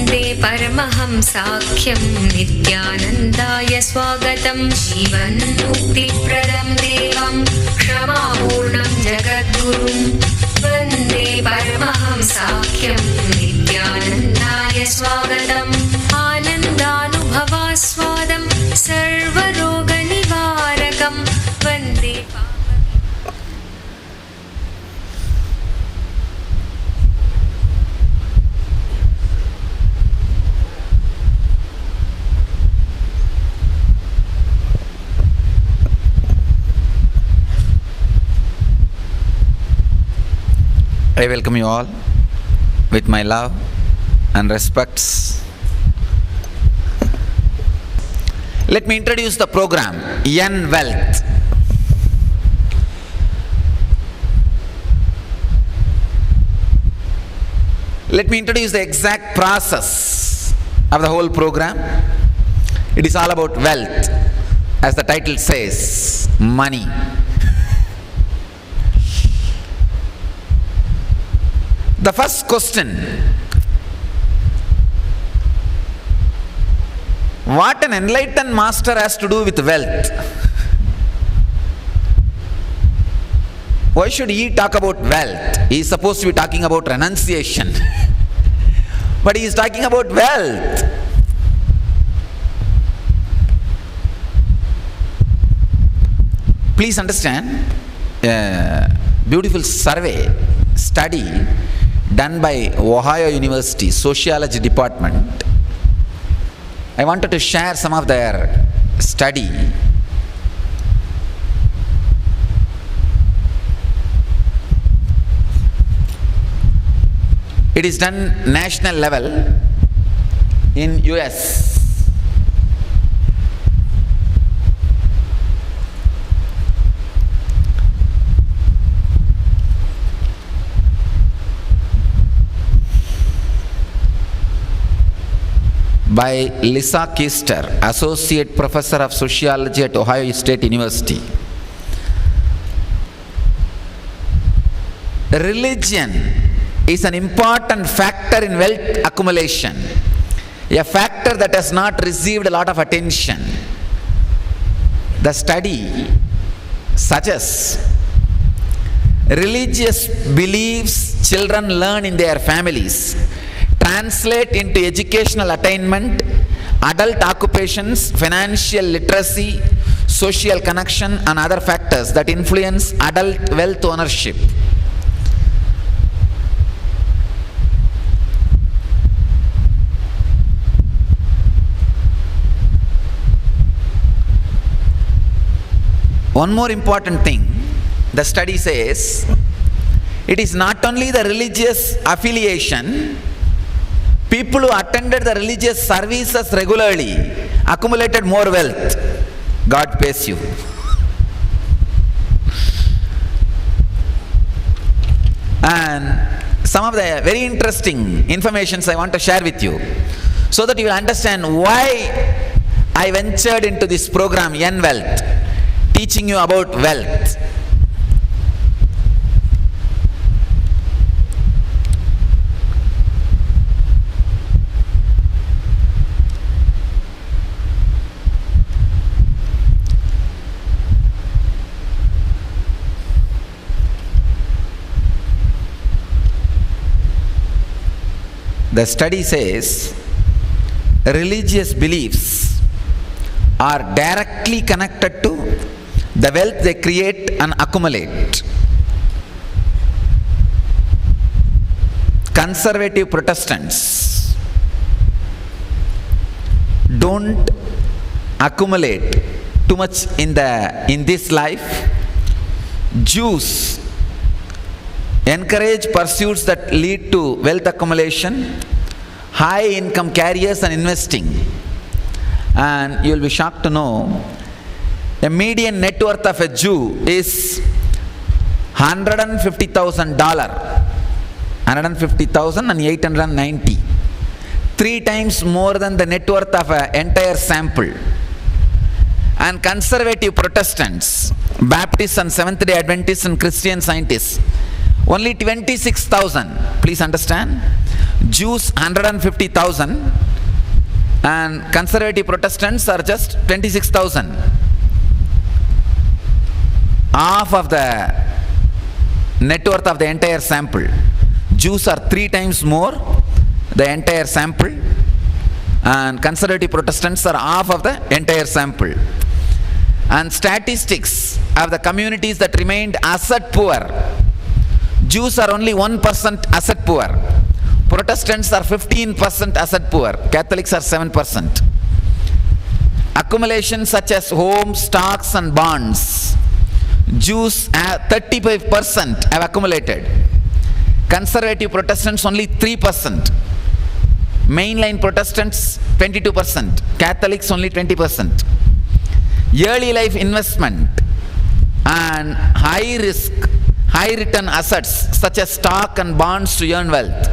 वन्दे परमहंसाख्यं नित्यानन्दाय स्वागतं जीवन्मुक्तिप्रदं देवं क्षमापूर्णं जगद्गुरुं वन्दे परमहंसाख्यं नित्यानन्दाय स्वागतम् आनन्दानुभवास्वादं सर्वरोगनिवारकं वन्दे I welcome you all with my love and respects. Let me introduce the program, N Wealth. Let me introduce the exact process of the whole program. It is all about wealth, as the title says, money. The first question, what an enlightened master has to do with wealth? Why should he talk about wealth? He is supposed to be talking about renunciation. But he is talking about wealth. Please understand, a beautiful survey, study done by Ohio University Sociology Department. I wanted to share some of their study. It is done national level in US. By Lisa Kister, Associate Professor of Sociology at Ohio State University. Religion is an important factor in wealth accumulation, a factor that has not received a lot of attention. The study suggests religious beliefs children learn in their families translate into educational attainment, adult occupations, financial literacy, social connection, and other factors that influence adult wealth ownership. One more important thing, the study says, it is not only the religious affiliation. People who attended the religious services regularly accumulated more wealth. God pays you. And some of the very interesting informations I want to share with you, so that you will understand why I ventured into this program, N Wealth, teaching you about wealth. The study says religious beliefs are directly connected to the wealth they create and accumulate. Conservative Protestants don't accumulate too much in this life. Jews encourage pursuits that lead to wealth accumulation, high income carriers and investing. And you will be shocked to know a median net worth of a Jew is $150,000, $150,890, 3 times more than the net worth of an entire sample. And conservative Protestants, Baptists and Seventh-day Adventists and Christian Scientists, only 26,000. Please understand, Jews 150,000 and conservative Protestants are just 26,000. Half of the net worth of the entire sample. Jews are 3 times more the entire sample, and conservative Protestants are half of the entire sample. And statistics of the communities that remained asset poor. Jews are only 1% asset poor. Protestants are 15% asset poor. Catholics are 7%. Accumulations such as homes, stocks and bonds. Jews 35% have accumulated. Conservative Protestants only 3%. Mainline Protestants 22%. Catholics only 20%. Early life investment and high risk, high return assets such as stock and bonds to earn wealth.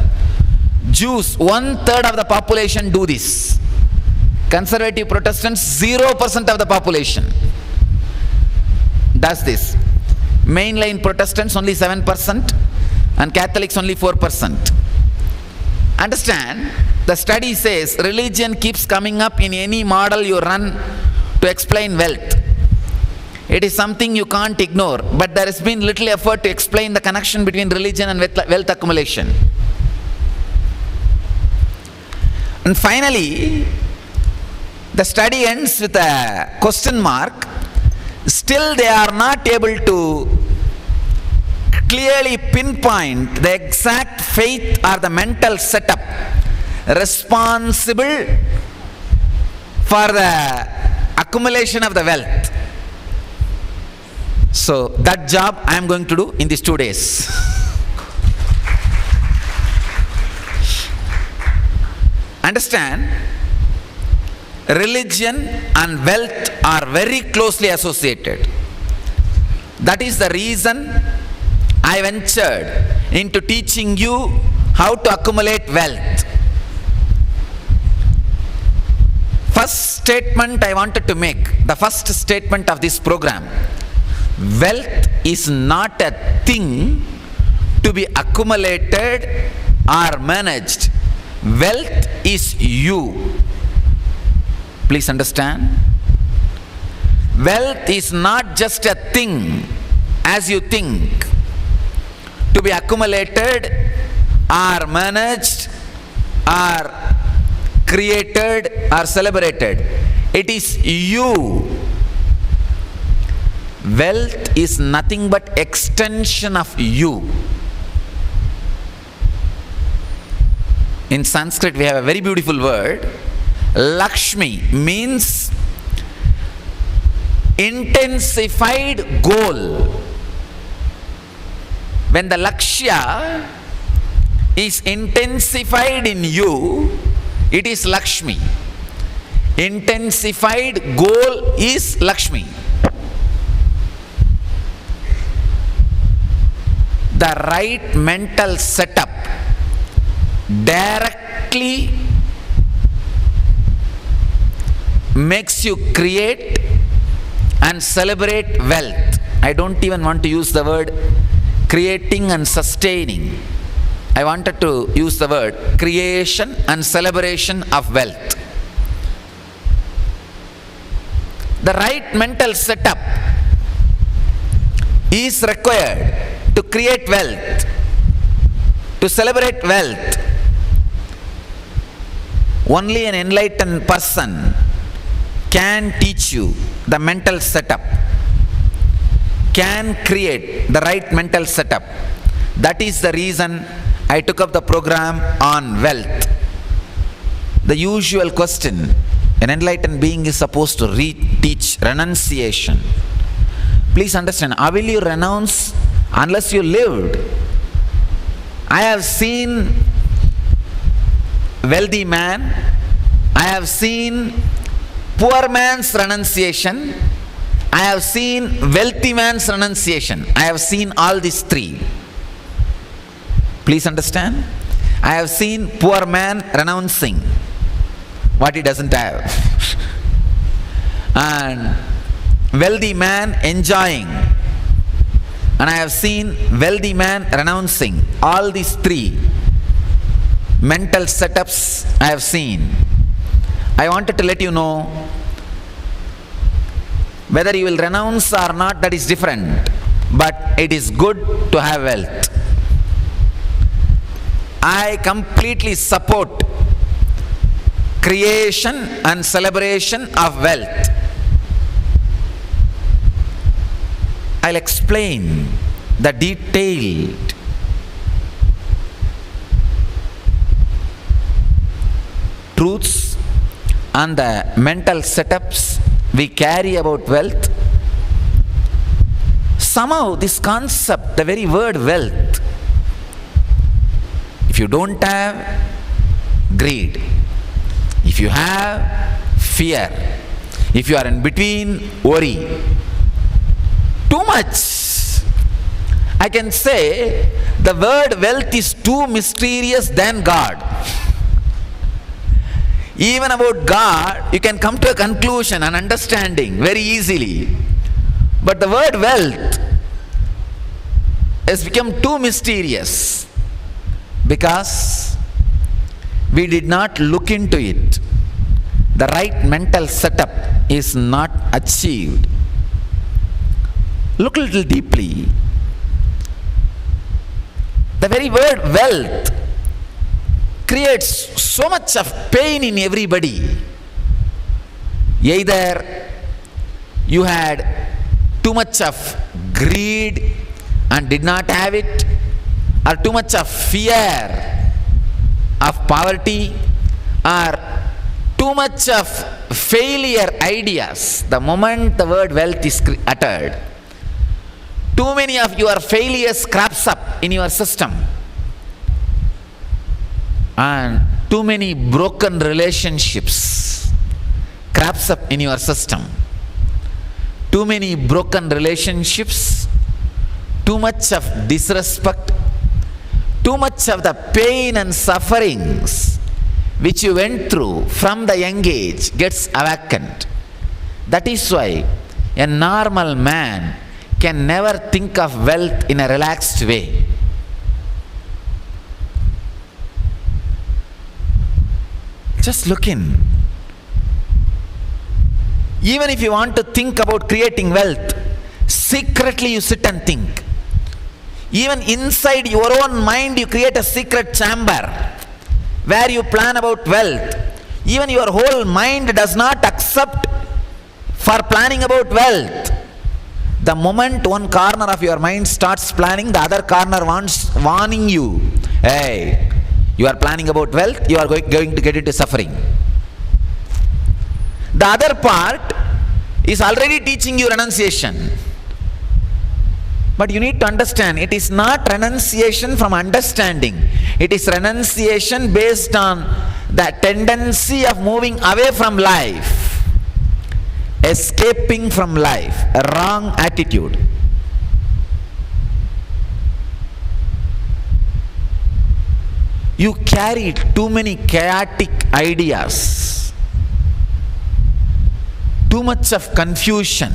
Jews, 1/3 of the population do this. Conservative Protestants, 0% of the population does this. Mainline Protestants only 7% and Catholics only 4%. Understand, the study says religion keeps coming up in any model you run to explain wealth. It is something you can't ignore, but there has been little effort to explain the connection between religion and wealth accumulation. And finally, the study ends with a question mark. Still they are not able to clearly pinpoint the exact faith or the mental setup responsible for the accumulation of the wealth. So that job I am going to do in these 2 days. Understand, religion and wealth are very closely associated. That is the reason I ventured into teaching you how to accumulate wealth. First statement I wanted to make, the first statement of this program: wealth is not a thing to be accumulated or managed. Wealth is you. Please understand. Wealth is not just a thing as you think to be accumulated or managed or created or celebrated. It is you. Wealth is nothing but extension of you. In Sanskrit we have a very beautiful word. Lakshmi means intensified goal. When the Lakshya is intensified in you, it is Lakshmi. Intensified goal is Lakshmi. The right mental setup directly makes you create and celebrate wealth. I don't even want to use the word creating and sustaining. I wanted to use the word creation and celebration of wealth. The right mental setup is required to create wealth, to celebrate wealth. Only an enlightened person can teach you the mental setup, can create the right mental setup. That is the reason I took up the program on wealth. The usual question, an enlightened being is supposed to teach renunciation. Please understand, how will you renounce unless you lived? I have seen wealthy man, I have seen poor man's renunciation, I have seen wealthy man's renunciation. I have seen all these three. Please understand, I have seen poor man renouncing what he doesn't have, and wealthy man enjoying, and I have seen wealthy man renouncing. All these three mental setups I have seen. I wanted to let you know whether you will renounce or not, that is different. But it is good to have wealth. I completely support creation and celebration of wealth. I'll explain the detailed truths and the mental setups we carry about wealth. Somehow this concept, the very word wealth, if you don't have, greed. If you have, fear. If you are in between, worry. Too much. I can say the word wealth is too mysterious than God. Even about God, you can come to a conclusion and understanding very easily. But the word wealth has become too mysterious because we did not look into it. The right mental setup is not achieved. Look a little deeply. The very word wealth creates so much of pain in everybody. Either you had too much of greed and did not have it, or too much of fear of poverty, or too much of failure ideas. The moment the word wealth is uttered, too many of your failures crops up in your system, and too many broken relationships crops up in your system. Too many broken relationships, too much of disrespect, too much of the pain and sufferings which you went through from the young age gets awakened. That is why a normal man can never think of wealth in a relaxed way. Just look in. Even if you want to think about creating wealth, secretly you sit and think. Even inside your own mind you create a secret chamber where you plan about wealth. Even your whole mind does not accept for planning about wealth. The moment one corner of your mind starts planning, the other corner warning you, hey, you are planning about wealth, you are going to get into suffering. The other part is already teaching you renunciation. But you need to understand, it is not renunciation from understanding. It is renunciation based on the tendency of moving away from life, escaping from life, a wrong attitude. You carry too many chaotic ideas, too much of confusion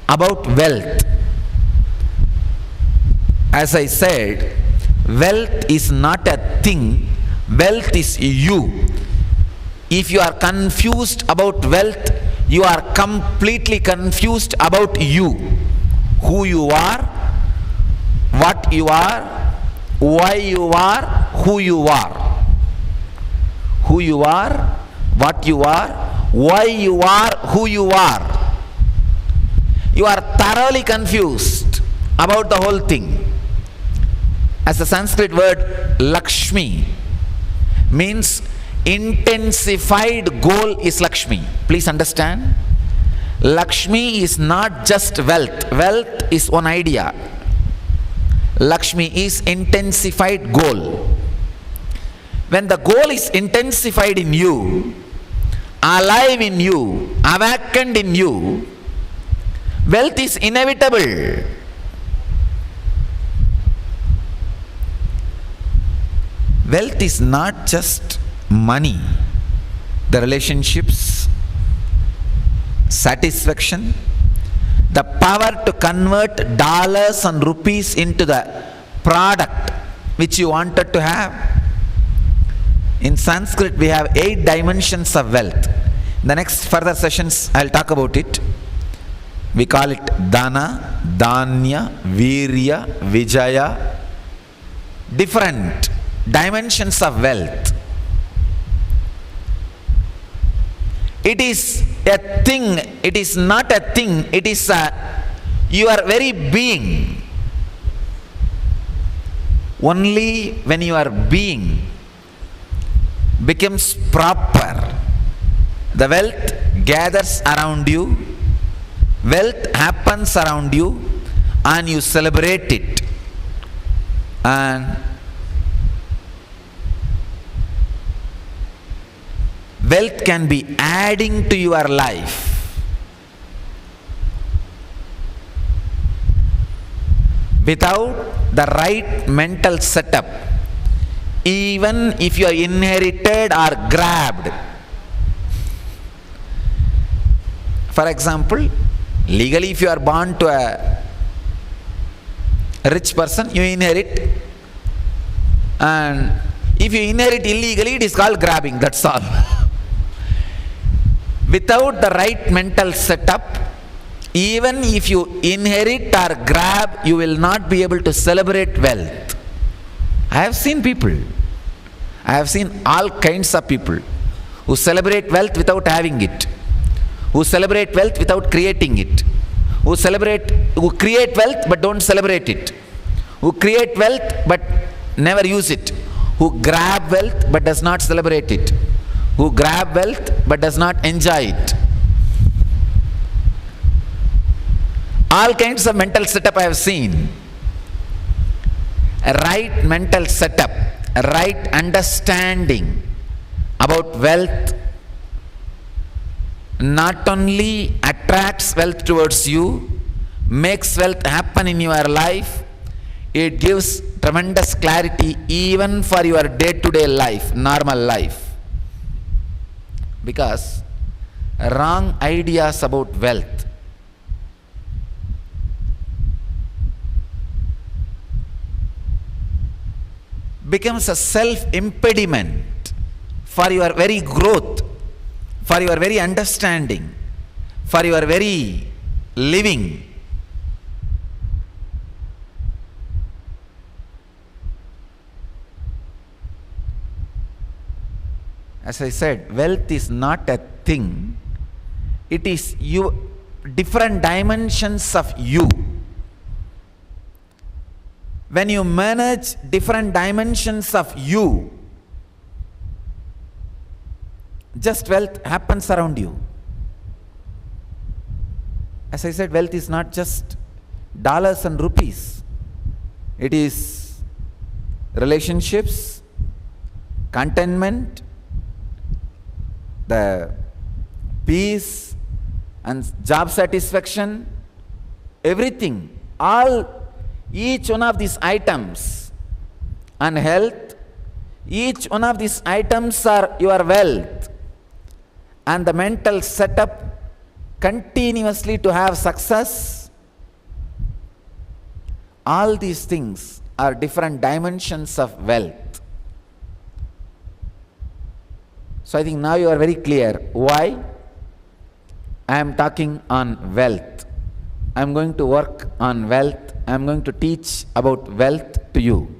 about wealth. As I said, wealth is not a thing, wealth is you. If you are confused about wealth, you are completely confused about you. Who you are, what you are, why you are, who you are. Who you are, what you are, why you are, who you are. You are thoroughly confused about the whole thing. As the Sanskrit word Lakshmi means intensified goal is Lakshmi. Please understand, Lakshmi is not just wealth. Wealth is one idea. Lakshmi is intensified goal. When the goal is intensified in you, alive in you, awakened in you, wealth is inevitable. Wealth is not just money, the relationships, satisfaction, the power to convert dollars and rupees into the product which you wanted to have. In Sanskrit, we have 8 dimensions of wealth. In the next further sessions, I'll talk about it. We call it Dana, Danya, Virya, Vijaya. Different dimensions of wealth. It is a thing, it is not a thing, it is your very being. Only when your being becomes proper, the wealth gathers around you, wealth happens around you, and you celebrate it. And wealth can be adding to your life. Without the right mental setup, even if you are inherited or grabbed. For example, legally if you are born to a rich person, you inherit, and if you inherit illegally, it is called grabbing, that's all. Without the right mental setup, even if you inherit or grab, you will not be able to celebrate wealth. I have seen people, I have seen all kinds of people who celebrate wealth without having it, who celebrate wealth without creating it, who create wealth but don't celebrate it, who create wealth but never use it, who grab wealth but does not celebrate it, who grab wealth but does not enjoy it. All kinds of mental setup I have seen. A right mental setup, a right understanding about wealth not only attracts wealth towards you, makes wealth happen in your life, it gives tremendous clarity even for your day-to-day life, normal life. Because wrong ideas about wealth becomes a self-impediment for your very growth, for your very understanding, for your very living. As I said, wealth is not a thing, it is you, different dimensions of you. When you manage different dimensions of you, just wealth happens around you. As I said, wealth is not just dollars and rupees. It is relationships, contentment, the peace and job satisfaction, everything, each one of these items, and health, each one of these items are your wealth. And the mental setup continuously to have success, all these things are different dimensions of wealth. So I think now you are very clear why I am talking on wealth. I am going to work on wealth. I am going to teach about wealth to you.